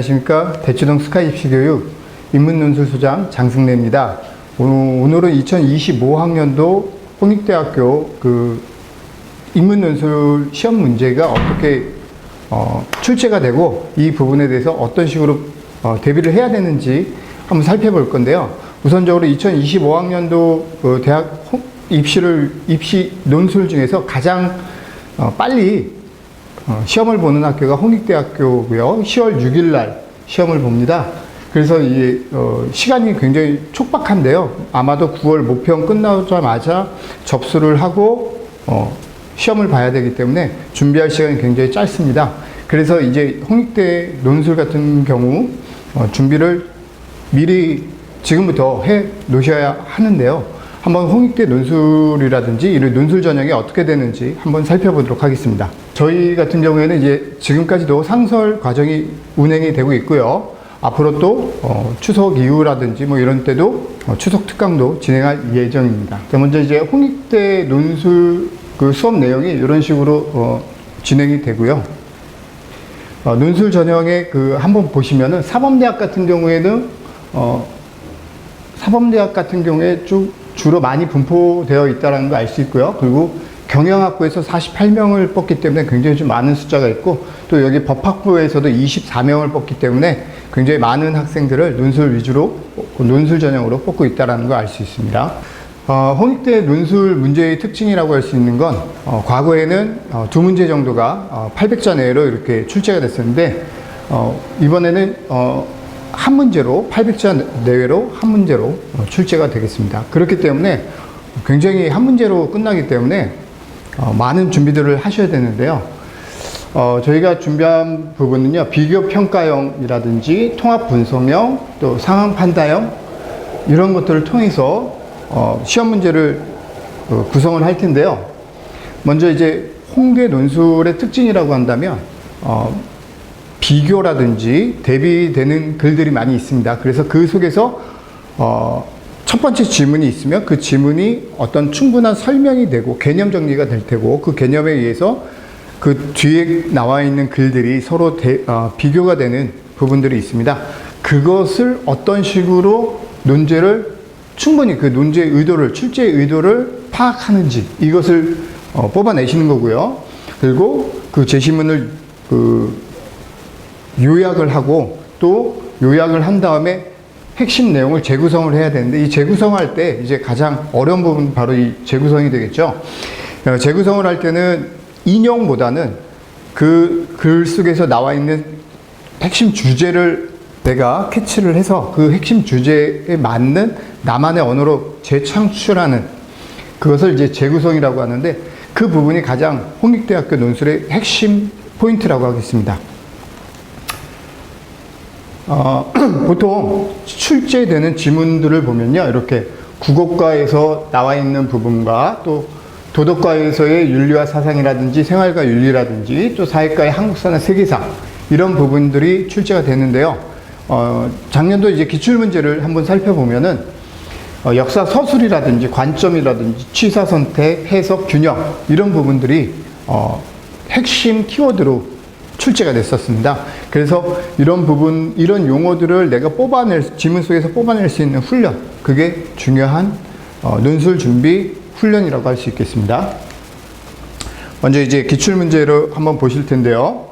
안녕하십니까. 대치동 스카이 입시교육 인문논술소장 장승래입니다. 오늘은 2025학년도 홍익대학교 인문논술 시험 문제가 어떻게 출제가 되고 이 부분에 대해서 어떤 식으로 대비를 해야 되는지 한번 살펴볼 건데요. 우선적으로 2025학년도 대학 입시 논술 중에서 가장 빨리 시험을 보는 학교가 홍익대학교고요. 10월 6일 날 시험을 봅니다. 그래서 이 시간이 굉장히 촉박한데요. 아마도 9월 모평 끝나자마자 접수를 하고 시험을 봐야 되기 때문에 준비할 시간이 굉장히 짧습니다. 그래서 이제 홍익대 논술 같은 경우 준비를 미리 지금부터 해 놓으셔야 하는데요. 한번 홍익대 논술이라든지 이런 논술 전형이 어떻게 되는지 한번 살펴보도록 하겠습니다. 저희 같은 경우에는 이제 지금까지도 상설 과정이 운행이 되고 있고요. 앞으로 또 추석 이후라든지 뭐 이런 때도 추석 특강도 진행할 예정입니다. 먼저 이제 홍익대 논술 수업 내용이 이런 식으로 진행이 되고요. 논술 전형에 한번 보시면은 사범대학 같은 경우에 주로 많이 분포되어 있다는 걸 알 수 있고요. 그리고 경영학부에서 48명을 뽑기 때문에 굉장히 좀 많은 숫자가 있고, 또 여기 법학부에서도 24명을 뽑기 때문에 굉장히 많은 학생들을 논술 전형으로 뽑고 있다는 걸 알 수 있습니다. 홍익대 논술 문제의 특징이라고 할 수 있는 건 과거에는 두 문제 정도가 800자 내외로 이렇게 출제가 됐었는데 이번에는 한 문제로 800자 내외로 한 문제로 출제가 되겠습니다. 그렇기 때문에 굉장히 한 문제로 끝나기 때문에 많은 준비들을 하셔야 되는데요. 저희가 준비한 부분은요, 비교평가형이라든지 통합분석형, 또 상황판단형 이런 것들을 통해서 시험 문제를 구성을 할 텐데요. 먼저 이제 홍대 논술의 특징이라고 한다면 비교라든지 대비되는 글들이 많이 있습니다. 그래서 그 속에서 첫 번째 지문이 있으면 그 지문이 어떤 충분한 설명이 되고 개념 정리가 될 테고, 그 개념에 의해서 그 뒤에 나와 있는 글들이 서로 비교가 되는 부분들이 있습니다. 그것을 어떤 식으로 논제를 충분히 그 논제의 의도를, 출제의 의도를 파악하는지 이것을 뽑아내시는 거고요. 그리고 그 제시문을 요약을 하고, 또 요약을 한 다음에 핵심 내용을 재구성을 해야 되는데, 이 재구성할 때 이제 가장 어려운 부분 바로 이 재구성이 되겠죠. 재구성을 할 때는 인용보다는 그 글 속에서 나와 있는 핵심 주제를 내가 캐치를 해서 그 핵심 주제에 맞는 나만의 언어로 재창출하는 그것을 이제 재구성이라고 하는데, 그 부분이 가장 홍익대학교 논술의 핵심 포인트라고 하겠습니다. 보통 출제되는 지문들을 보면요, 이렇게 국어과에서 나와 있는 부분과 또 도덕과에서의 윤리와 사상이라든지 생활과 윤리라든지 또 사회과의 한국사나 세계사 이런 부분들이 출제가 되는데요. 작년도 이제 기출문제를 한번 살펴보면은 역사 서술이라든지 관점이라든지 취사 선택, 해석, 균형 이런 부분들이 핵심 키워드로 출제가 됐었습니다. 그래서 이런 부분, 이런 용어들을 내가 지문 속에서 뽑아낼 수 있는 훈련, 그게 중요한 논술 준비 훈련이라고 할 수 있겠습니다. 먼저 이제 기출문제를 한번 보실 텐데요.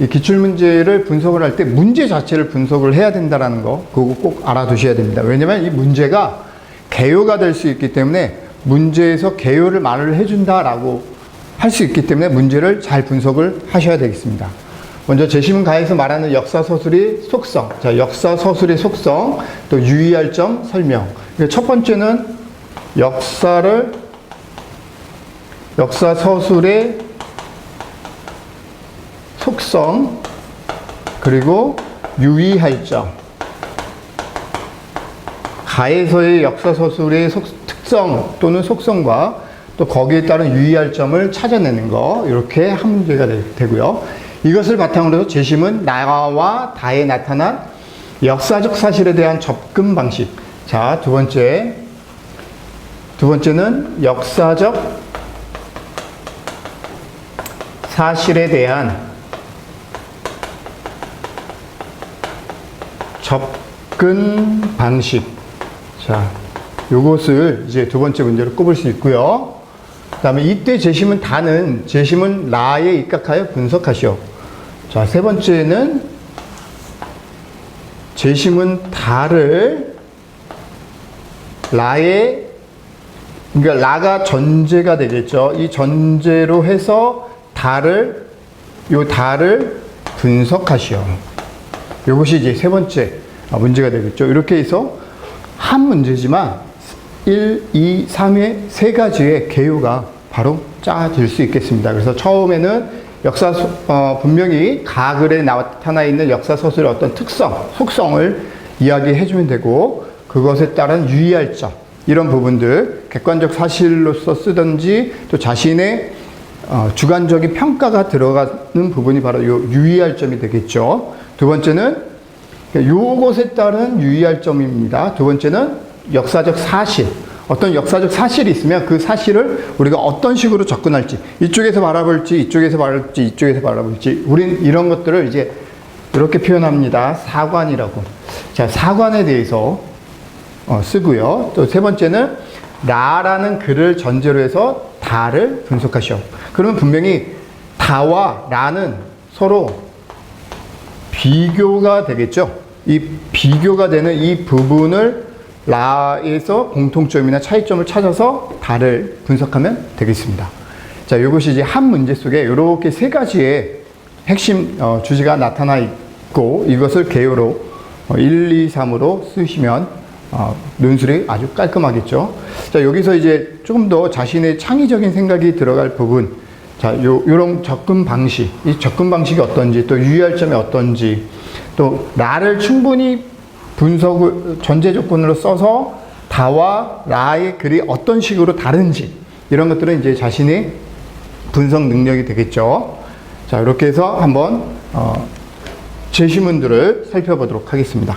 이 기출문제를 분석을 할 때 문제 자체를 분석을 해야 된다는 거, 그거 꼭 알아두셔야 됩니다. 왜냐면 이 문제가 개요가 될 수 있기 때문에 문제에서 개요를 말을 해준다라고 할 수 있기 때문에 문제를 잘 분석을 하셔야 되겠습니다. 먼저 제시문 가에서 말하는 역사서술의 속성, 자, 역사서술의 속성, 또 유의할 점 설명. 첫 번째는 역사서술의 속성, 그리고 유의할 점. 가에서의 역사서술의 특성 또는 속성과 또 거기에 따른 유의할 점을 찾아내는 거, 이렇게 한 문제가 되고요. 이것을 바탕으로 제시문 나와 다에 나타난 역사적 사실에 대한 접근 방식. 자, 두 번째는 역사적 사실에 대한 접근 방식. 자, 요것을 이제 두 번째 문제로 꼽을 수 있고요. 그 다음에 이때 재심은 다는, 재심은 라에 입각하여 분석하시오. 자, 세 번째는 재심은 다를 라에, 그러니까 라가 전제가 되겠죠. 이 전제로 해서 다를, 요 다를 분석하시오. 요것이 이제 세 번째 문제가 되겠죠. 이렇게 해서 한 문제지만 1, 2, 3의 세 가지의 개요가 바로 짜질 수 있겠습니다. 그래서 처음에는 분명히 가글에 나타나 있는 역사 서술의 어떤 특성, 속성을 이야기해 주면 되고, 그것에 따른 유의할 점, 이런 부분들, 객관적 사실로서 쓰든지 또 자신의 주관적인 평가가 들어가는 부분이 바로 요 유의할 점이 되겠죠. 두 번째는 요것에 따른 유의할 점입니다. 두 번째는 역사적 사실. 어떤 역사적 사실이 있으면 그 사실을 우리가 어떤 식으로 접근할지, 이쪽에서 바라볼지, 이쪽에서 바라볼지, 이쪽에서 바라볼지, 우린 이런 것들을 이제 이렇게 표현합니다. 사관이라고. 자, 사관에 대해서 쓰고요. 또 세 번째는 라라는 글을 전제로 해서 다를 분석하시오. 그러면 분명히 다와 라는 서로 비교가 되겠죠. 이 비교가 되는 이 부분을 라에서 공통점이나 차이점을 찾아서 다를 분석하면 되겠습니다. 자, 이것이 이제 한 문제 속에 이렇게 세 가지의 핵심 주제가 나타나 있고, 이것을 개요로 1, 2, 3으로 쓰시면 논술이 아주 깔끔하겠죠. 자, 여기서 이제 조금 더 자신의 창의적인 생각이 들어갈 부분, 자, 요런 접근 방식, 이 접근 방식이 어떤지, 또 유의할 점이 어떤지, 또 라를 충분히 분석을 전제 조건으로 써서 다와 라의 글이 어떤 식으로 다른지, 이런 것들은 이제 자신의 분석 능력이 되겠죠. 자, 이렇게 해서 한번 제시문들을 살펴보도록 하겠습니다.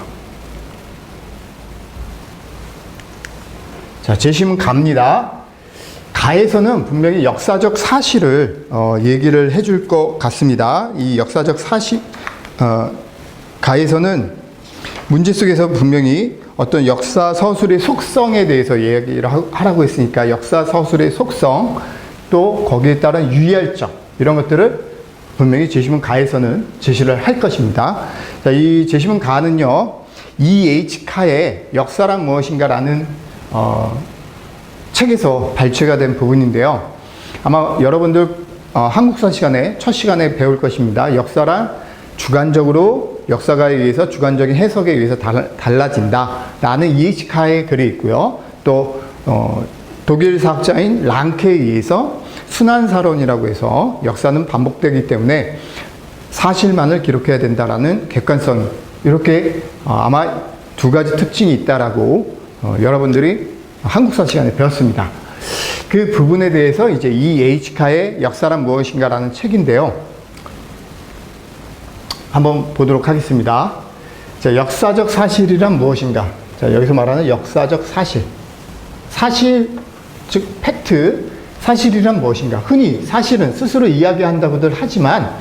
자, 제시문 갑니다. 가에서는 분명히 역사적 사실을 얘기를 해줄 것 같습니다. 이 역사적 사실, 가에서는 문제 속에서 분명히 어떤 역사 서술의 속성에 대해서 얘기를 하라고 했으니까 역사 서술의 속성, 또 거기에 따른 유의할 점, 이런 것들을 분명히 제시문 가에서는 제시를 할 것입니다. 자, 이 제시문 가는요, E.H. 카의 역사란 무엇인가라는 책에서 발췌가 된 부분인데요. 아마 여러분들 한국사 시간에, 첫 시간에 배울 것입니다. 역사란 주관적으로 역사가에 의해서 주관적인 해석에 의해서 달라진다 라는 E.H. 카의 글이 있고요. 또 독일 사학자인 랑케에 의해서 순환사론이라고 해서 역사는 반복되기 때문에 사실만을 기록해야 된다라는 객관성, 이렇게 아마 두 가지 특징이 있다라고 여러분들이 한국사 시간에 배웠습니다. 그 부분에 대해서 이제 E.H. 카의 역사란 무엇인가라는 책인데요. 한번 보도록 하겠습니다. 자, 역사적 사실이란 무엇인가? 자, 여기서 말하는 역사적 사실. 사실, 즉 팩트, 사실이란 무엇인가? 흔히 사실은 스스로 이야기한다고들 하지만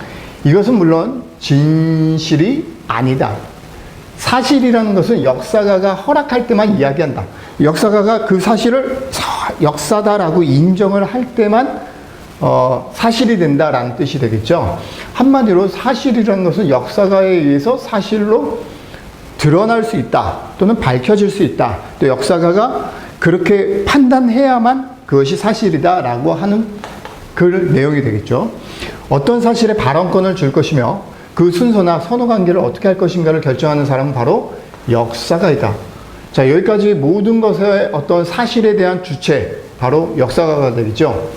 이것은 물론 진실이 아니다. 사실이라는 것은 역사가가 허락할 때만 이야기한다. 역사가가 그 사실을 역사다라고 인정을 할 때만 사실이 된다라는 뜻이 되겠죠. 한마디로 사실이라는 것은 역사가에 의해서 사실로 드러날 수 있다, 또는 밝혀질 수 있다. 또 역사가가 그렇게 판단해야만 그것이 사실이다라고 하는 그 내용이 되겠죠. 어떤 사실에 발언권을 줄 것이며 그 순서나 선호관계를 어떻게 할 것인가를 결정하는 사람은 바로 역사가이다. 자, 여기까지 모든 것의 어떤 사실에 대한 주체, 바로 역사가가 되겠죠.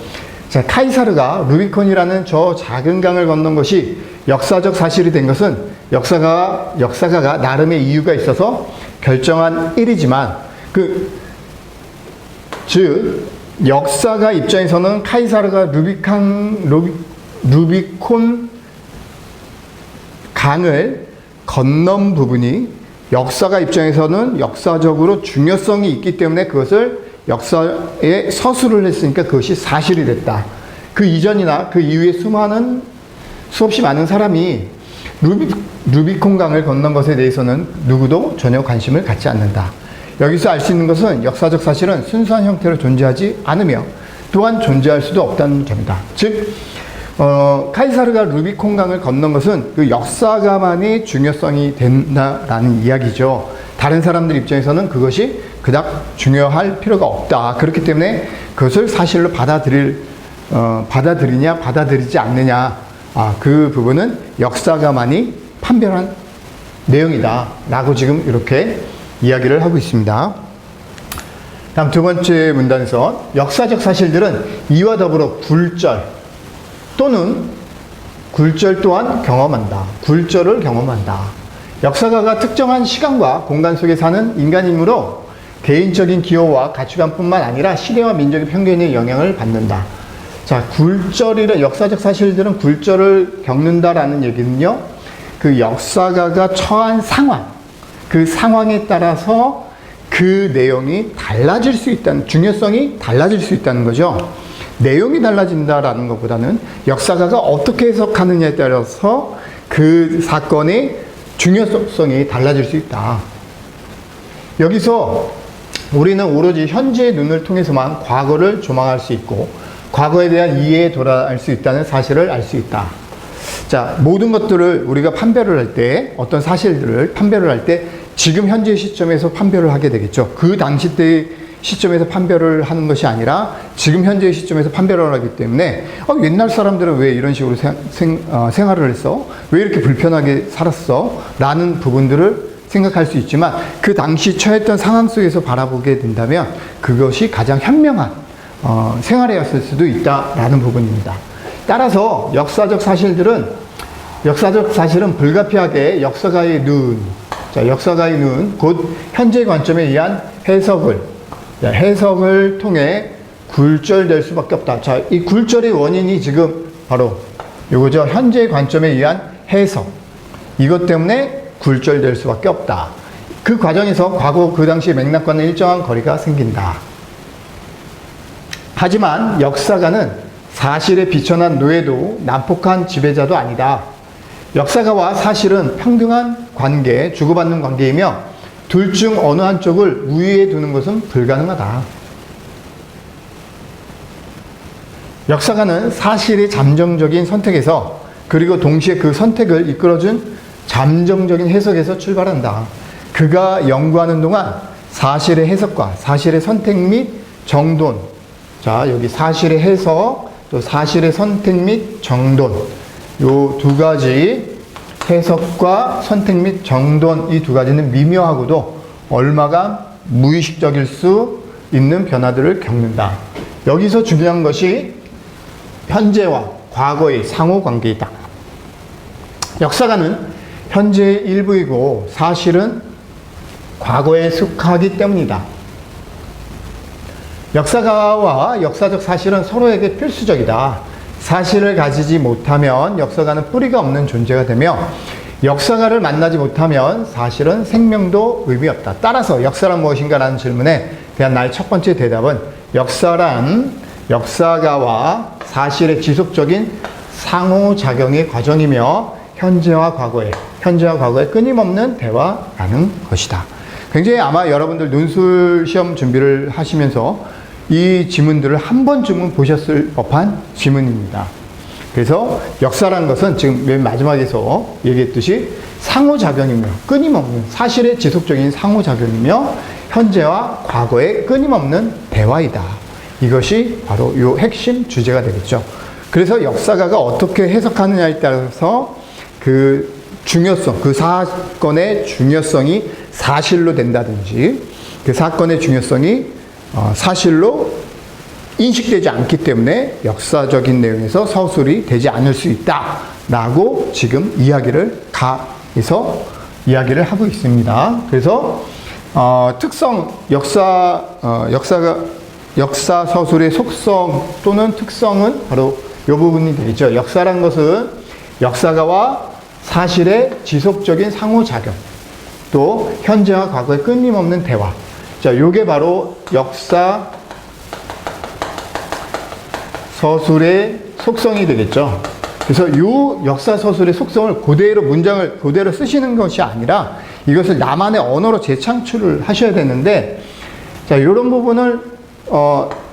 자, 카이사르가 루비콘이라는 저 작은 강을 건넌 것이 역사적 사실이 된 것은 역사가가 나름의 이유가 있어서 결정한 일이지만, 즉 역사가 입장에서는 카이사르가 루비콘 강을 건넌 부분이 역사가 입장에서는 역사적으로 중요성이 있기 때문에 그것을 역사에 서술을 했으니까 그것이 사실이 됐다. 그 이전이나 그 이후에 수없이 많은 사람이 루비콘 강을 건넌 것에 대해서는 누구도 전혀 관심을 갖지 않는다. 여기서 알 수 있는 것은 역사적 사실은 순수한 형태로 존재하지 않으며 또한 존재할 수도 없다는 점이다. 즉 카이사르가 루비콘 강을 건넌 것은 그 역사가만이 중요성이 된다라는 이야기죠. 다른 사람들 입장에서는 그것이 그닥 중요할 필요가 없다. 그렇기 때문에 그것을 사실로 받아들이냐 받아들이지 않느냐, 그 부분은 역사가만이 판별한 내용이다 라고 지금 이렇게 이야기를 하고 있습니다. 다음 두 번째 문단에서 역사적 사실들은 이와 더불어 굴절 또는 굴절 또한 경험한다. 굴절을 경험한다. 역사가가 특정한 시간과 공간 속에 사는 인간이므로 개인적인 기호와 가치관뿐만 아니라 시대와 민족의 편견에 영향을 받는다. 자, 굴절이라 역사적 사실들은 굴절을 겪는다라는 얘기는요, 그 역사가가 처한 상황, 그 상황에 따라서 그 내용이 달라질 수 있다는, 중요성이 달라질 수 있다는 거죠. 내용이 달라진다라는 것보다는 역사가가 어떻게 해석하느냐에 따라서 그 사건의 중요성이 달라질 수 있다. 여기서 우리는 오로지 현재의 눈을 통해서만 과거를 조망할 수 있고 과거에 대한 이해에 돌아갈 수 있다는 사실을 알 수 있다. 자, 모든 것들을 우리가 판별을 할 때, 어떤 사실들을 판별을 할 때 지금 현재 시점에서 판별을 하게 되겠죠. 그 당시 때의 시점에서 판별을 하는 것이 아니라 지금 현재의 시점에서 판별을 하기 때문에 옛날 사람들은 왜 이런 식으로 생활을 했어? 왜 이렇게 불편하게 살았어? 라는 부분들을 생각할 수 있지만 그 당시 처했던 상황 속에서 바라보게 된다면 그것이 가장 현명한 생활이었을 수도 있다라는 부분입니다. 따라서 역사적 사실은 불가피하게 역사가의 눈, 자, 역사가의 눈, 곧 현재 관점에 의한 해석을 통해 굴절될 수밖에 없다. 자, 이 굴절의 원인이 지금 바로 이거죠. 현재 관점에 의한 해석. 이것 때문에 굴절될 수밖에 없다. 그 과정에서 과거 그 당시 맥락과는 일정한 거리가 생긴다. 하지만 역사가는 사실에 비천한 노예도 난폭한 지배자도 아니다. 역사가와 사실은 평등한 관계, 주고받는 관계이며 둘 중 어느 한쪽을 우위에 두는 것은 불가능하다. 역사가는 사실의 잠정적인 선택에서 그리고 동시에 그 선택을 이끌어준 잠정적인 해석에서 출발한다. 그가 연구하는 동안 사실의 해석과 사실의 선택 및 정돈, 자, 여기 사실의 해석, 또 사실의 선택 및 정돈, 요 두 가지 해석과 선택 및 정돈, 이 두 가지는 미묘하고도 얼마간 무의식적일 수 있는 변화들을 겪는다. 여기서 중요한 것이 현재와 과거의 상호관계이다. 역사가는 현재의 일부이고 사실은 과거에 속하기 때문이다. 역사가와 역사적 사실은 서로에게 필수적이다. 사실을 가지지 못하면 역사가는 뿌리가 없는 존재가 되며 역사가를 만나지 못하면 사실은 생명도 의미 없다. 따라서 역사란 무엇인가 라는 질문에 대한 나의 첫 번째 대답은 역사란 역사가와 사실의 지속적인 상호작용의 과정이며 현재와 과거의 끊임없는 대화라는 것이다. 굉장히 아마 여러분들 논술 시험 준비를 하시면서 이 지문들을 한 번쯤은 보셨을 법한 지문입니다. 그래서 역사라는 것은 지금 맨 마지막에서 얘기했듯이 상호작용이며 끊임없는 사실의 지속적인 상호작용이며 현재와 과거의 끊임없는 대화이다. 이것이 바로 이 핵심 주제가 되겠죠. 그래서 역사가가 어떻게 해석하느냐에 따라서 그 중요성, 그 사건의 중요성이 사실로 된다든지 그 사건의 중요성이 사실로 인식되지 않기 때문에 역사적인 내용에서 서술이 되지 않을 수 있다라고 지금 가해서 이야기를 하고 있습니다. 그래서 특성, 역사 서술의 속성 또는 특성은 바로 이 부분이 되겠죠. 역사란 것은 역사가와 사실의 지속적인 상호작용, 또 현재와 과거의 끊임없는 대화. 자, 요게 바로 역사 서술의 속성이 되겠죠. 그래서 이 역사 서술의 속성을 그대로 문장을 그대로 쓰시는 것이 아니라 이것을 나만의 언어로 재창출을 하셔야 되는데, 자, 이런 부분을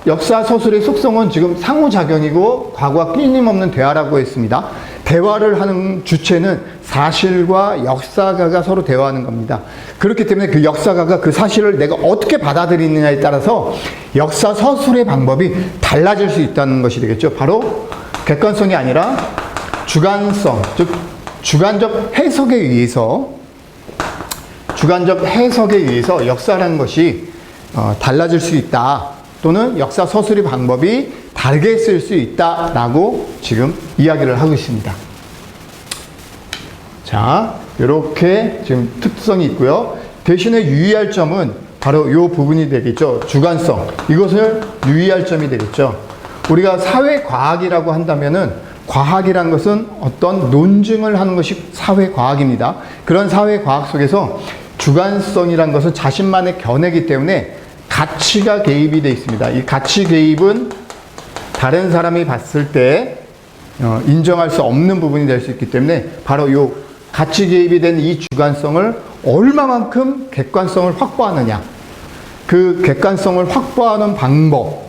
역사 서술의 속성은 지금 상호작용이고 과거와 끊임없는 대화라고 했습니다. 대화를 하는 주체는 사실과 역사가가 서로 대화하는 겁니다. 그렇기 때문에 그 역사가가 그 사실을 내가 어떻게 받아들이느냐에 따라서 역사 서술의 방법이 달라질 수 있다는 것이 되겠죠. 바로 객관성이 아니라 주관성, 즉 주관적 해석에 의해서 역사라는 것이 달라질 수 있다. 또는 역사 서술의 방법이 다르게 쓸 수 있다라고 지금 이야기를 하고 있습니다. 자, 이렇게 지금 특성이 있고요. 대신에 유의할 점은 바로 이 부분이 되겠죠. 주관성. 이것을 유의할 점이 되겠죠. 우리가 사회과학이라고 한다면은 과학이란 것은 어떤 논증을 하는 것이 사회과학입니다. 그런 사회과학 속에서 주관성이란 것은 자신만의 견해이기 때문에 가치가 개입이 되어 있습니다. 이 가치 개입은 다른 사람이 봤을 때 인정할 수 없는 부분이 될 수 있기 때문에 바로 이 가치 개입이 된 이 주관성을 얼마만큼 객관성을 확보하느냐, 그 객관성을 확보하는 방법,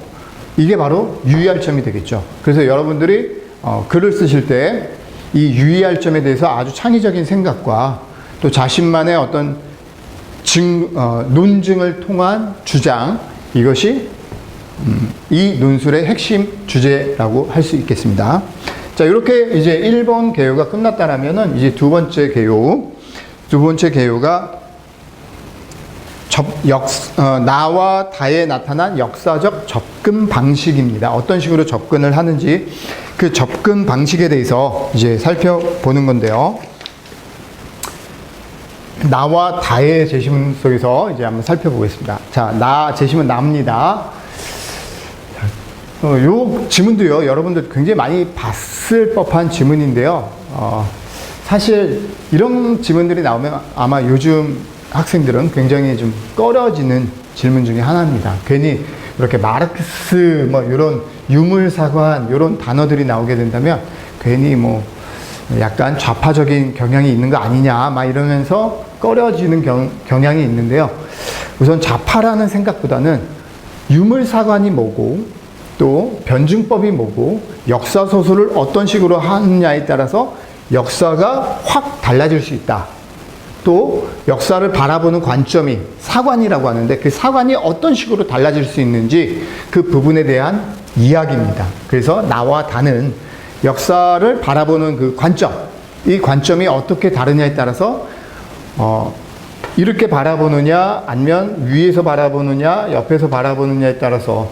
이게 바로 유의할 점이 되겠죠. 그래서 여러분들이 글을 쓰실 때 이 유의할 점에 대해서 아주 창의적인 생각과 또 자신만의 어떤 논증을 통한 주장, 이것이 이 논술의 핵심 주제라고 할 수 있겠습니다. 자, 이렇게 이제 1번 개요가 끝났다라면은 이제 두 번째 개요가 나와 다에 나타난 역사적 접근 방식입니다. 어떤 식으로 접근을 하는지 그 접근 방식에 대해서 이제 살펴보는 건데요. 나와 다의 제시문 속에서 이제 한번 살펴보겠습니다. 자, 제시문 나입니다. 요 지문도요, 여러분들 굉장히 많이 봤을 법한 지문인데요. 사실 이런 지문들이 나오면 아마 요즘 학생들은 굉장히 좀 꺼려지는 질문 중에 하나입니다. 괜히 이렇게 마르크스, 이런 유물사관, 이런 단어들이 나오게 된다면 괜히 약간 좌파적인 경향이 있는 거 아니냐, 이러면서 꺼려지는 경향이 있는데요. 우선 좌파라는 생각보다는 유물사관이 뭐고, 또 변증법이 뭐고, 역사소설을 어떤 식으로 하느냐에 따라서 역사가 확 달라질 수 있다. 또 역사를 바라보는 관점이 사관이라고 하는데 그 사관이 어떤 식으로 달라질 수 있는지 그 부분에 대한 이야기입니다. 그래서 나와 다는 역사를 바라보는 그 관점, 이 관점이 어떻게 다르냐에 따라서 이렇게 바라보느냐, 아니면 위에서 바라보느냐, 옆에서 바라보느냐에 따라서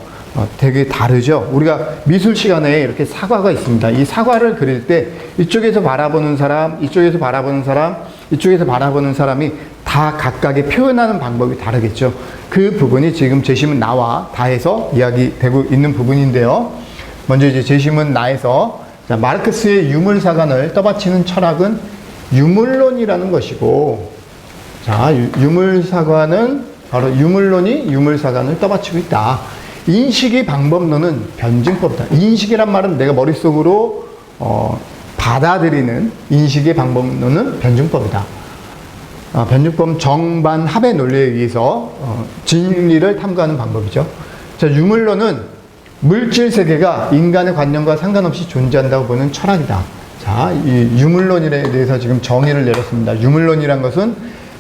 되게 다르죠. 우리가 미술 시간에 이렇게 사과가 있습니다. 이 사과를 그릴 때 이쪽에서 바라보는 사람, 이쪽에서 바라보는 사람, 이쪽에서 바라보는 사람이 다 각각의 표현하는 방법이 다르겠죠. 그 부분이 지금 제시문 나와 다에서 이야기되고 있는 부분인데요. 먼저 이제 제시문 나에서 마르크스의 유물사관을 떠받치는 철학은 유물론이라는 것이고, 자, 유물사관은 바로 유물론이 유물사관을 떠받치고 있다. 인식의 방법론은 변증법이다. 인식이란 말은 내가 머릿속으로 받아들이는 인식의 방법론은 변증법이다. 변증법 정반합의 논리에 의해서 진리를 탐구하는 방법이죠. 자, 유물론은 물질 세계가 인간의 관념과 상관없이 존재한다고 보는 철학이다. 자, 이 유물론에 대해서 지금 정의를 내렸습니다. 유물론이란 것은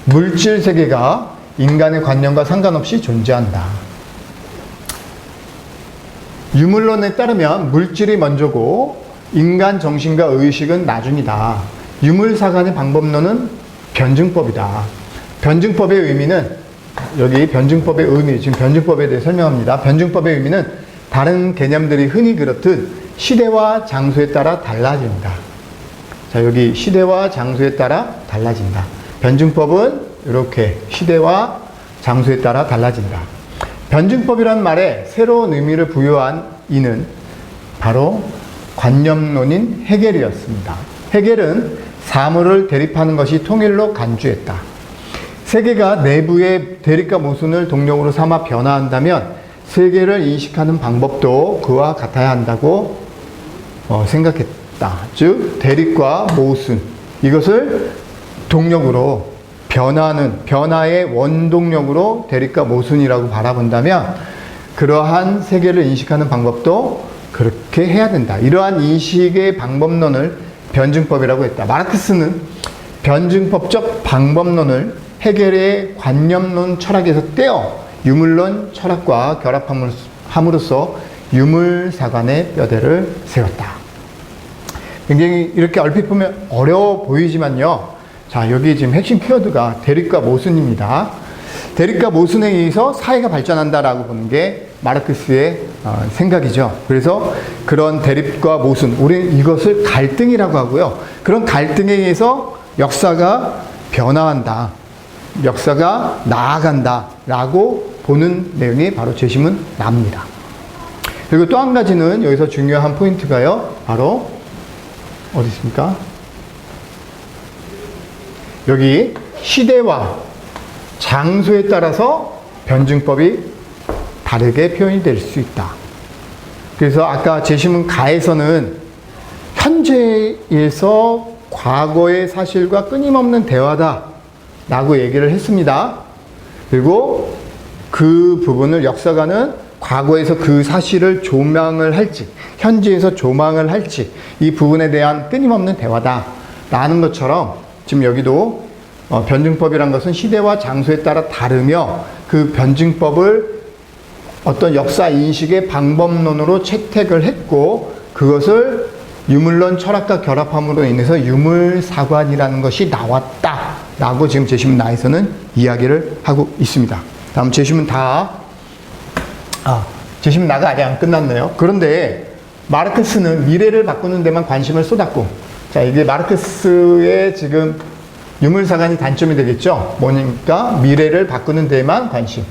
물질 세계가 인간의 관념과 상관없이 존재한다. 유물론에 따르면 물질이 먼저고 인간 정신과 의식은 나중이다. 유물사관의 방법론은 변증법이다. 변증법의 의미는, 여기 변증법의 의미, 지금 변증법에 대해 설명합니다. 변증법의 의미는 다른 개념들이 흔히 그렇듯 시대와 장소에 따라 달라진다. 자, 여기 시대와 장소에 따라 달라진다. 변증법은 이렇게 시대와 장소에 따라 달라진다. 변증법이라는 말에 새로운 의미를 부여한 이는 바로 관념론인 헤겔이었습니다. 헤겔은 사물을 대립하는 것이 통일로 간주했다. 세계가 내부의 대립과 모순을 동력으로 삼아 변화한다면 세계를 인식하는 방법도 그와 같아야 한다고 인식했다. 즉 대립과 모순, 이것을 동력으로 변화의 원동력으로 대립과 모순이라고 바라본다면 그러한 세계를 인식하는 방법도 그렇게 해야 된다. 이러한 인식의 방법론을 변증법이라고 했다. 마르크스는 변증법적 방법론을 해겔의 관념론 철학에서 떼어 유물론 철학과 결합함으로써 유물사관의 뼈대를 세웠다. 굉장히 이렇게 얼핏 보면 어려워 보이지만요. 자, 여기 지금 핵심 키워드가 대립과 모순입니다. 대립과 모순에 의해서 사회가 발전한다라고 보는 게 마르크스의 생각이죠. 그래서 그런 대립과 모순, 우리는 이것을 갈등이라고 하고요. 그런 갈등에 의해서 역사가 변화한다. 역사가 나아간다라고 보는 내용이 바로 제시문 나옵니다. 그리고 또 한 가지는 여기서 중요한 포인트가요. 바로 어디 있습니까? 여기 시대와 장소에 따라서 변증법이 다르게 표현이 될 수 있다. 그래서 아까 제시문 가에서는 현재에서 과거의 사실과 끊임없는 대화다 라고 얘기를 했습니다. 그리고 그 부분을 역사가는 과거에서 그 사실을 조망을 할지, 현재에서 조망을 할지, 이 부분에 대한 끊임없는 대화다 라는 것처럼 지금 여기도 변증법이란 것은 시대와 장소에 따라 다르며 그 변증법을 어떤 역사 인식의 방법론으로 채택을 했고 그것을 유물론 철학과 결합함으로 인해서 유물사관이라는 것이 나왔다 라고 지금 제시문 나에서는 이야기를 하고 있습니다. 다음 제시문 제시문 나가 아직 안 끝났네요. 그런데 마르크스는 미래를 바꾸는 데만 관심을 쏟았고, 자, 이게 마르크스의 지금 유물사관이 단점이 되겠죠. 뭐니까 미래를 바꾸는 데만 관심.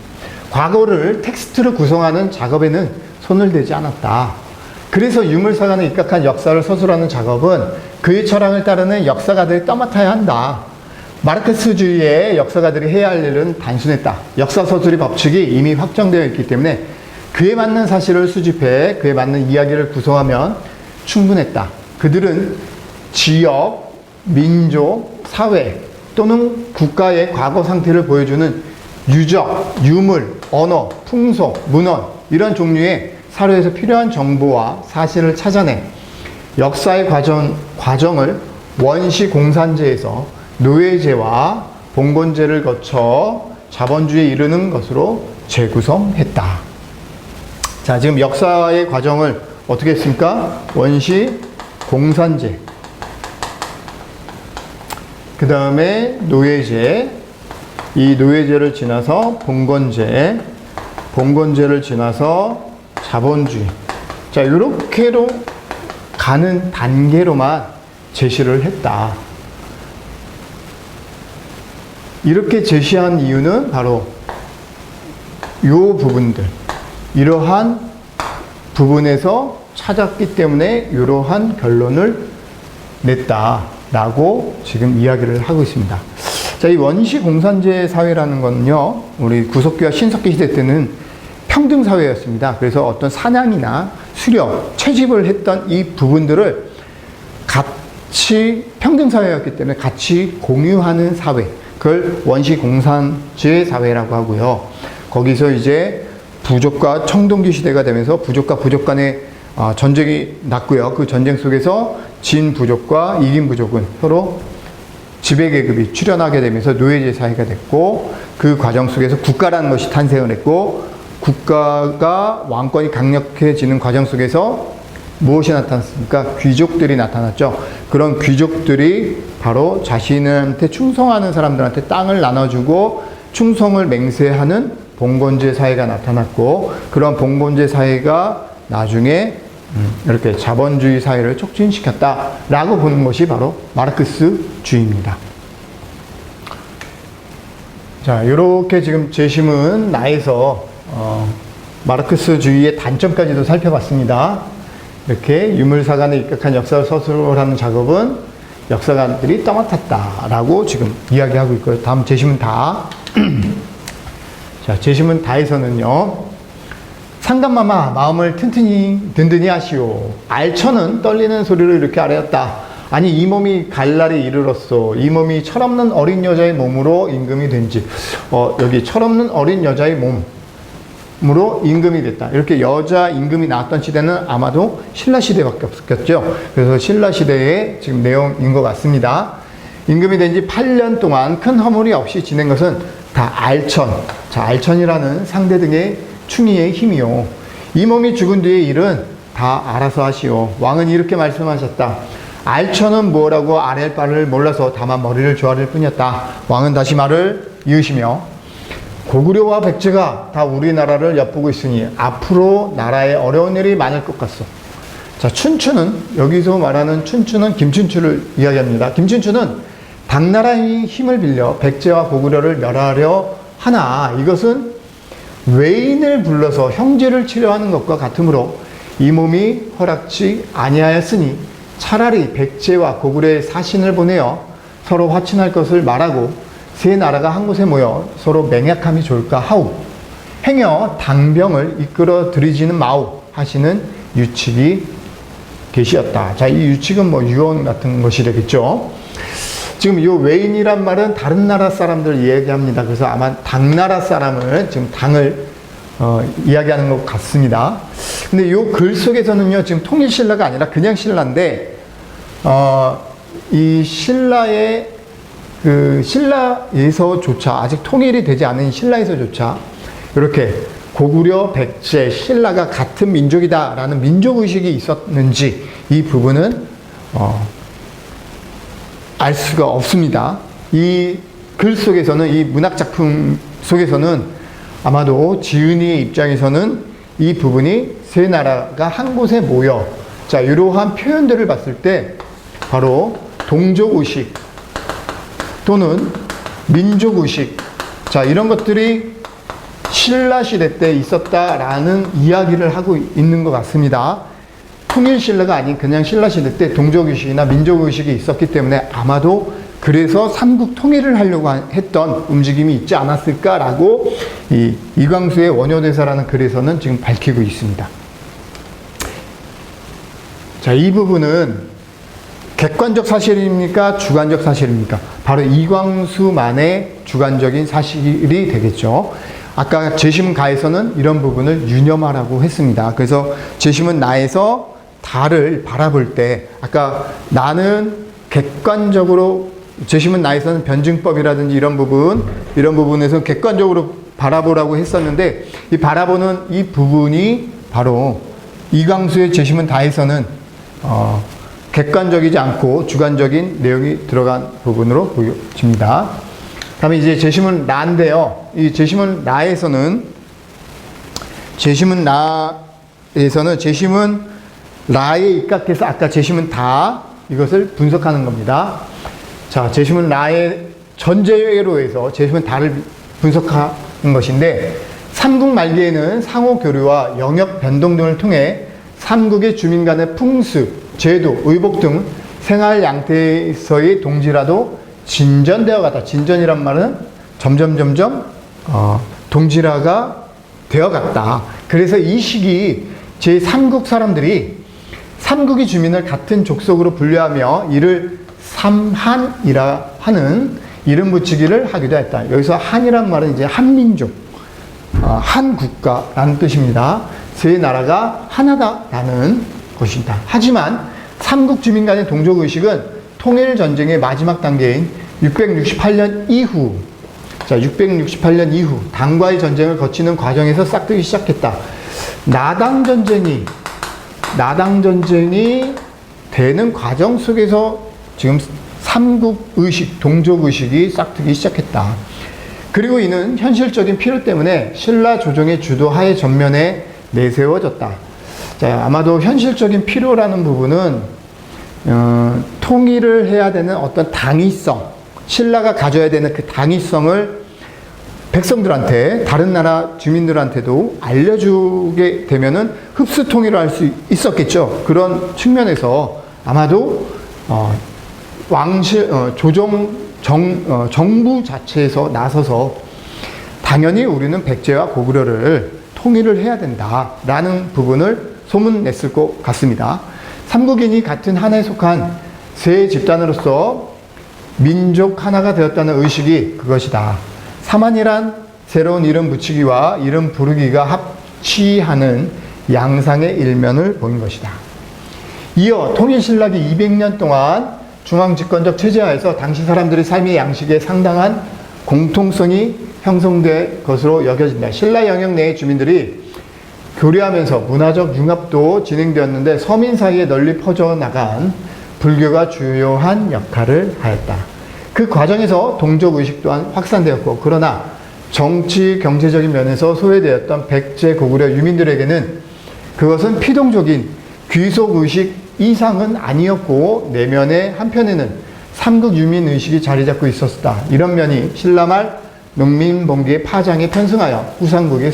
과거를 텍스트로 구성하는 작업에는 손을 대지 않았다. 그래서 유물사관에 입각한 역사를 서술하는 작업은 그의 철학을 따르는 역사가들이 떠맡아야 한다. 마르크스주의의 역사가들이 해야 할 일은 단순했다. 역사서술의 법칙이 이미 확정되어 있기 때문에 그에 맞는 사실을 수집해 그에 맞는 이야기를 구성하면 충분했다. 그들은 지역, 민족, 사회 또는 국가의 과거 상태를 보여주는 유적, 유물, 언어, 풍속, 문헌 이런 종류의 사료에서 필요한 정보와 사실을 찾아내 역사의 과정을 원시 공산제에서 노예제와 봉건제를 거쳐 자본주의에 이르는 것으로 재구성했다. 자, 지금 역사의 과정을 어떻게 했습니까? 원시 공산제, 그 다음에 노예제, 이 노예제를 지나서 봉건제, 봉건제를 지나서 자본주의. 자, 이렇게로 가는 단계로만 제시를 했다. 이렇게 제시한 이유는 바로 이 부분들, 이러한 부분에서 찾았기 때문에 이러한 결론을 냈다라고 지금 이야기를 하고 있습니다. 자, 이 원시 공산제 사회라는 건요, 우리 구석기와 신석기 시대 때는 평등 사회였습니다. 그래서 어떤 사냥이나 수렵, 채집을 했던 이 부분들을 같이 평등 사회였기 때문에 같이 공유하는 사회, 그걸 원시 공산제 사회라고 하고요. 거기서 이제 부족과 청동기 시대가 되면서 부족과 부족 간의 전쟁이 났고요. 그 전쟁 속에서 진 부족과 이긴 부족은 서로 지배계급이 출현하게 되면서 노예제 사회가 됐고, 그 과정 속에서 국가라는 것이 탄생을 했고, 국가가 왕권이 강력해지는 과정 속에서 무엇이 나타났습니까? 귀족들이 나타났죠. 그런 귀족들이 바로 자신한테 충성하는 사람들한테 땅을 나눠주고 충성을 맹세하는 봉건제 사회가 나타났고, 그런 봉건제 사회가 나중에 이렇게 자본주의 사회를 촉진시켰다라고 보는 것이 바로 마르크스주의입니다. 자, 이렇게 지금 제시문 나에서 마르크스주의의 단점까지도 살펴봤습니다. 이렇게 유물사관에 입각한 역사를 서술하는 작업은 역사가들이 떠맡았다라고 지금 이야기하고 있고요. 다음 제시문 다. 자, 제시문 다에서는요, 상감마마 마음을 든든히 하시오. 알천은 떨리는 소리를 이렇게 아뢰었다. 아니 이 몸이 갈 날이 이르렀소. 이 몸이 철없는 어린 여자의 몸으로 임금이 된지. 여기 철없는 어린 여자의 몸으로 임금이 됐다. 이렇게 여자 임금이 나왔던 시대는 아마도 신라 시대밖에 없었겠죠. 그래서 신라 시대의 지금 내용인 것 같습니다. 임금이 된 지 8년 동안 큰 허물이 없이 지낸 것은 다 알천. 자, 알천이라는 상대 등의 충의의 힘이요. 이 몸이 죽은 뒤의 일은 다 알아서 하시오. 왕은 이렇게 말씀하셨다. 알천은 뭐라고 아랠 바를 몰라서 다만 머리를 조아릴 뿐이었다. 왕은 다시 말을 이으시며 고구려와 백제가 다 우리나라를 엿보고 있으니 앞으로 나라에 어려운 일이 많을 것 같소. 자, 춘추는 여기서 말하는 춘추는 김춘추를 이야기합니다. 김춘추는 당나라의 힘을 빌려 백제와 고구려를 멸하려 하나 이것은 외인을 불러서 형제를 치료하는 것과 같으므로 이 몸이 허락지 아니하였으니 차라리 백제와 고구려의 사신을 보내어 서로 화친할 것을 말하고 세 나라가 한 곳에 모여 서로 맹약함이 좋을까 하오. 행여 당병을 이끌어 들이지는 마오 하시는 유칙이 계시었다. 자, 이 유칙은 뭐 유언 같은 것이 되겠죠. 지금 이 외인이란 말은 다른 나라 사람들 이야기합니다. 그래서 아마 당나라 사람을 지금 당을 이야기하는 것 같습니다. 근데 이 글 속에서는요, 지금 통일신라가 아니라 그냥 신라인데, 이 신라의 신라에서조차 아직 통일이 되지 않은 신라에서조차 이렇게 고구려, 백제, 신라가 같은 민족이다라는 민족의식이 있었는지 이 부분은 알 수가 없습니다. 이 글 속에서는, 이 문학작품 속에서는 아마도 지은이의 입장에서는 이 부분이 세 나라가 한 곳에 모여, 자, 이러한 표현들을 봤을 때 바로 동족의식 또는 민족의식, 자, 이런 것들이 신라시대 때 있었다라는 이야기를 하고 있는 것 같습니다. 통일신라가 아닌 그냥 신라시대 때 동족의식이나 민족의식이 있었기 때문에 아마도 그래서 삼국 통일을 하려고 했던 움직임이 있지 않았을까라고 이 이광수의 원효대사라는 글에서는 지금 밝히고 있습니다. 자, 이 부분은 객관적 사실입니까? 주관적 사실입니까? 바로 이광수만의 주관적인 사실이 되겠죠. 아까 제심은 가에서는 이런 부분을 유념하라고 했습니다. 그래서 제심은 나에서 다를 바라볼 때, 아까 나는 객관적으로, 제심은 나에서는 변증법이라든지 이런 부분에서 객관적으로 바라보라고 했었는데, 이 바라보는 이 부분이 바로 이광수의 제심은 다에서는 객관적이지 않고 주관적인 내용이 들어간 부분으로 보여집니다. 다음에 이제 제심은 라인데요. 이 제심은 라에서는 제심은 라에 입각해서 아까 제심은 다 이것을 분석하는 겁니다. 자, 제심은 라의 전제로 해서 제심은 다를 분석하는 것인데, 삼국 말기에는 상호 교류와 영역 변동 등을 통해 삼국의 주민 간의 풍습, 제도, 의복 등 생활 양태에서의 동질화도 진전되어 갔다. 진전이란 말은 점점 동질화가 되어 갔다. 그래서 이 시기 제3국 사람들이 삼국의 주민을 같은 족속으로 분류하며 이를 삼한이라 하는 이름 붙이기를 하기도 했다. 여기서 한이란 말은 이제 한민족, 한국가라는 뜻입니다. 세 나라가 하나다라는 것이다. 하지만 삼국 주민 간의 동족의식은 통일전쟁의 마지막 단계인 668년 이후, 자, 668년 이후 당과의 전쟁을 거치는 과정에서 싹트기 시작했다. 나당전쟁이 되는 과정 속에서 지금 삼국의식, 동족의식이 싹트기 시작했다. 그리고 이는 현실적인 필요 때문에 신라 조정의 주도하에 전면에 내세워졌다. 자, 아마도 현실적인 필요라는 부분은 통일을 해야 되는 어떤 당위성, 신라가 가져야 되는 그 당위성을 백성들한테, 다른 나라 주민들한테도 알려주게 되면은 흡수 통일을 할 수 있었겠죠. 그런 측면에서 아마도 정부 자체에서 나서서 당연히 우리는 백제와 고구려를 통일을 해야 된다라는 부분을 소문냈을 것 같습니다. 삼국인이 같은 하나에 속한 세 집단으로서 민족 하나가 되었다는 의식이 그것이다. 사만이란 새로운 이름 붙이기와 이름 부르기가 합치하는 양상의 일면을 보인 것이다. 이어 통일신라기 200년 동안 중앙집권적 체제하에서 당시 사람들의 삶의 양식에 상당한 공통성이 형성된 것으로 여겨진다. 신라 영역 내의 주민들이 교류하면서 문화적 융합도 진행되었는데 서민 사이에 널리 퍼져나간 불교가 주요한 역할을 하였다. 그 과정에서 동족의식 또한 확산되었고, 그러나 정치, 경제적인 면에서 소외되었던 백제, 고구려 유민들에게는 그것은 피동적인 귀속의식 이상은 아니었고, 내면의 한편에는 삼국 유민의식이 자리잡고 있었다. 이런 면이 신라말 농민봉기의 파장에 편승하여 후삼국의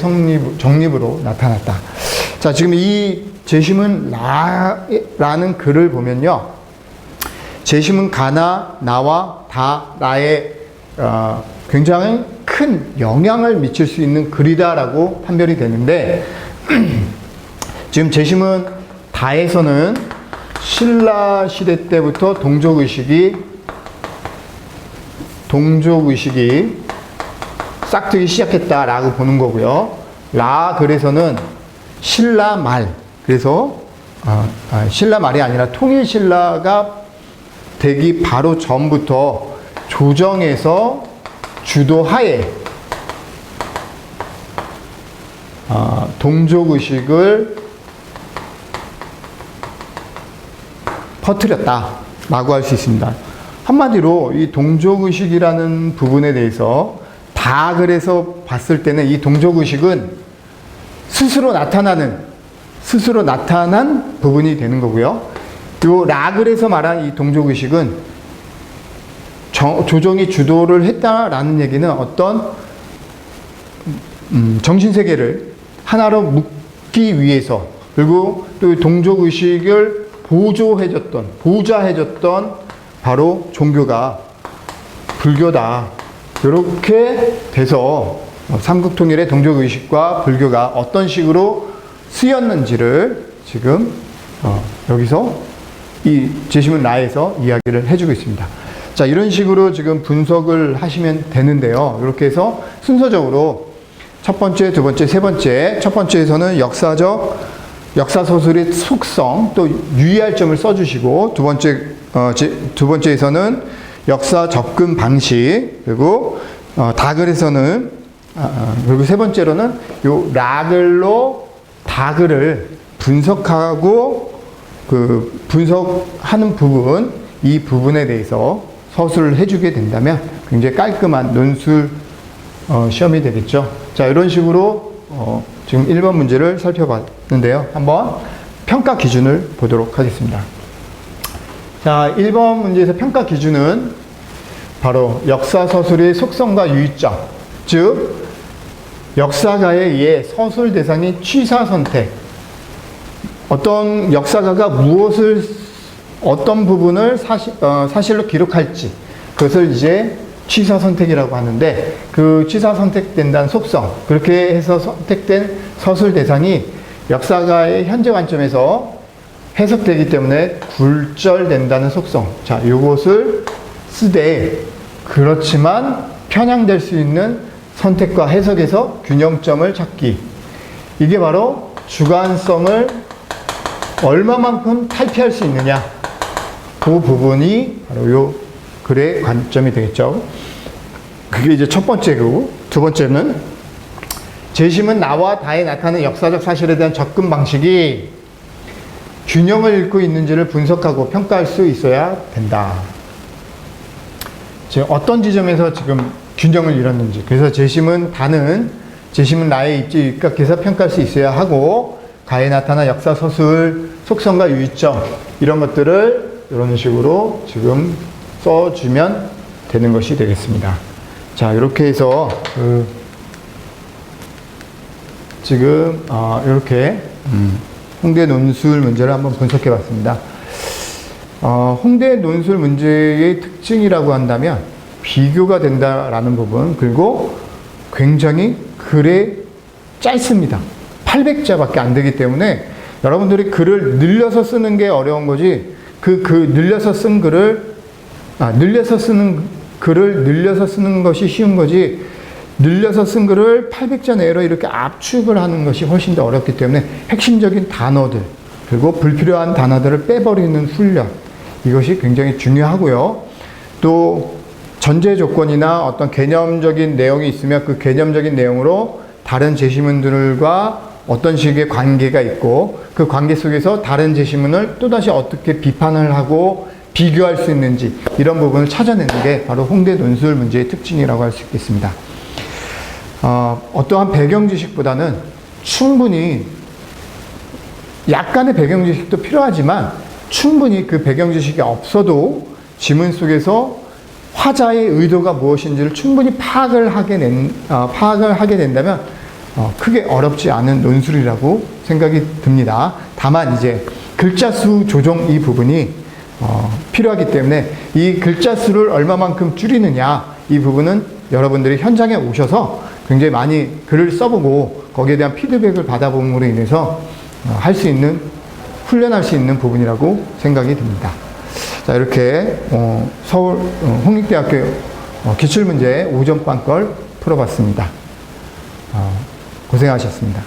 정립으로 나타났다. 자, 지금 이 제심은 라는 글을 보면요. 제심은 가나, 나와 다, 나의 굉장히 큰 영향을 미칠 수 있는 글이다라고 판별이 되는데, 지금 제심은 다에서는 신라 시대 때부터 동족의식이 싹트기 시작했다라고 보는 거고요. 라 글에서는 신라 말, 그래서 신라 말이 아니라 통일신라가 되기 바로 전부터 조정에서 주도하에 동족의식을 퍼뜨렸다라고 할 수 있습니다. 한마디로 이 동족의식이라는 부분에 대해서 다 그래서 봤을 때는 이 동족의식은 스스로 나타난 부분이 되는 거고요. 요 라글에서 말한 이 동족의식은 조정이 주도를 했다라는 얘기는 어떤 정신세계를 하나로 묶기 위해서, 그리고 또 동족의식을 보좌해줬던 바로 종교가 불교다. 이렇게 돼서 삼국통일의 동족의식과 불교가 어떤 식으로 쓰였는지를 지금 여기서 이 제심은 라에서 이야기를 해주고 있습니다. 자, 이런 식으로 지금 분석을 하시면 되는데요. 이렇게 해서 순서적으로 첫 번째, 두 번째, 세 번째, 첫 번째에서는 역사서술의 속성, 또 유의할 점을 써주시고, 두 번째에서는 역사 접근 방식, 그리고 다글에서는 그리고 세 번째로는 요 라글로 다글을 분석하고 그 분석하는 부분, 이 부분에 대해서 서술을 해주게 된다면 굉장히 깔끔한 논술 시험이 되겠죠. 자, 이런 식으로 지금 1번 문제를 살펴봤는데요. 한번 평가 기준을 보도록 하겠습니다. 자, 1번 문제에서 평가 기준은 바로 역사서술의 속성과 유의점, 즉 역사가에 의해 서술 대상의 취사 선택, 어떤 역사가가 어떤 부분을 사실로 기록할지, 그것을 이제 취사 선택이라고 하는데, 그 취사 선택된다는 속성, 그렇게 해서 선택된 서술 대상이 역사가의 현재 관점에서 해석되기 때문에 굴절된다는 속성. 자, 요것을 쓰되, 그렇지만 편향될 수 있는 선택과 해석에서 균형점을 찾기. 이게 바로 주관성을 얼마만큼 탈피할 수 있느냐. 그 부분이 바로 요 글의 관점이 되겠죠. 그게 이제 첫 번째고, 두 번째는 제심은 나와 다에 나타나는 역사적 사실에 대한 접근 방식이 균형을 잃고 있는지를 분석하고 평가할 수 있어야 된다. 지금 어떤 지점에서 지금 균형을 잃었는지, 그래서 제심은 나의 입지 입각해서 평가할 수 있어야 하고, 가에 나타난 역사 서술 속성과 유의점, 이런 것들을 이런 식으로 지금 써주면 되는 것이 되겠습니다. 자, 이렇게 해서 지금 이렇게 홍대 논술 문제를 한번 분석해 봤습니다. 홍대 논술 문제의 특징이라고 한다면 비교가 된다라는 부분, 그리고 굉장히 글에 짧습니다. 800자밖에 안 되기 때문에 여러분들이 글을 늘려서 쓰는 게 어려운 거지, 늘려서 쓴 글을, 늘려서 쓰는 글을 늘려서 쓰는 것이 쉬운 거지, 늘려서 쓴 글을 800자 내로 이렇게 압축을 하는 것이 훨씬 더 어렵기 때문에 핵심적인 단어들, 그리고 불필요한 단어들을 빼버리는 훈련, 이것이 굉장히 중요하고요. 또 전제 조건이나 어떤 개념적인 내용이 있으면 그 개념적인 내용으로 다른 제시문들과 어떤 식의 관계가 있고 그 관계 속에서 다른 제시문을 또다시 어떻게 비판을 하고 비교할 수 있는지, 이런 부분을 찾아내는 게 바로 홍대 논술 문제의 특징이라고 할 수 있겠습니다. 어떠한 배경 지식보다는 충분히 약간의 배경 지식도 필요하지만 충분히 그 배경 지식이 없어도 지문 속에서 화자의 의도가 무엇인지를 충분히 파악을 하게 된다면 크게 어렵지 않은 논술이라고 생각이 듭니다. 다만 이제 글자 수 조정 이 부분이 필요하기 때문에 이 글자 수를 얼마만큼 줄이느냐, 이 부분은 여러분들이 현장에 오셔서 굉장히 많이 글을 써보고 거기에 대한 피드백을 받아봄으로 인해서 훈련할 수 있는 부분이라고 생각이 듭니다. 자, 이렇게 서울 홍익대학교 기출문제 5점반 걸 풀어봤습니다. 고생하셨습니다.